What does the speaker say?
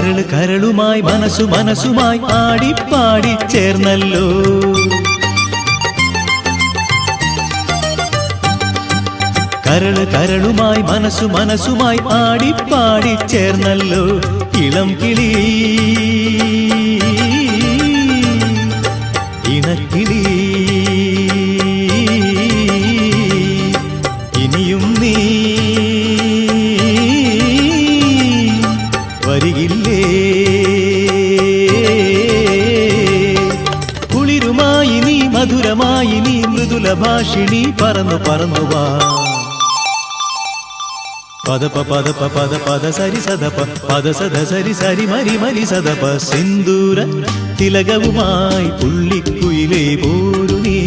കരള് കരളുമായി മനസ്സു മനസ്സുമായി ആടിപ്പാടി ചേർന്നല്ലോ. കരള് കരളുമായി മനസ്സു മനസ്സുമായി ആടിപ്പാടി ചേർന്നല്ലോ. ഇളം കിളി ഇണക്കിളി ഇനിയും നീ വരികില്ലേ? കുളിരുമായി നീ മധുരമായി നീ മൃദുല ഭാഷിണി പറന്നു പറന്നു വാ. പദപ പദപ പദ പദ സരി സദപ പദ സദ സരി സരി മരി മരി സദപ സിന്ദൂര തിലകവുമായി പുള്ളിക്കുയിലേ പോരു നീ.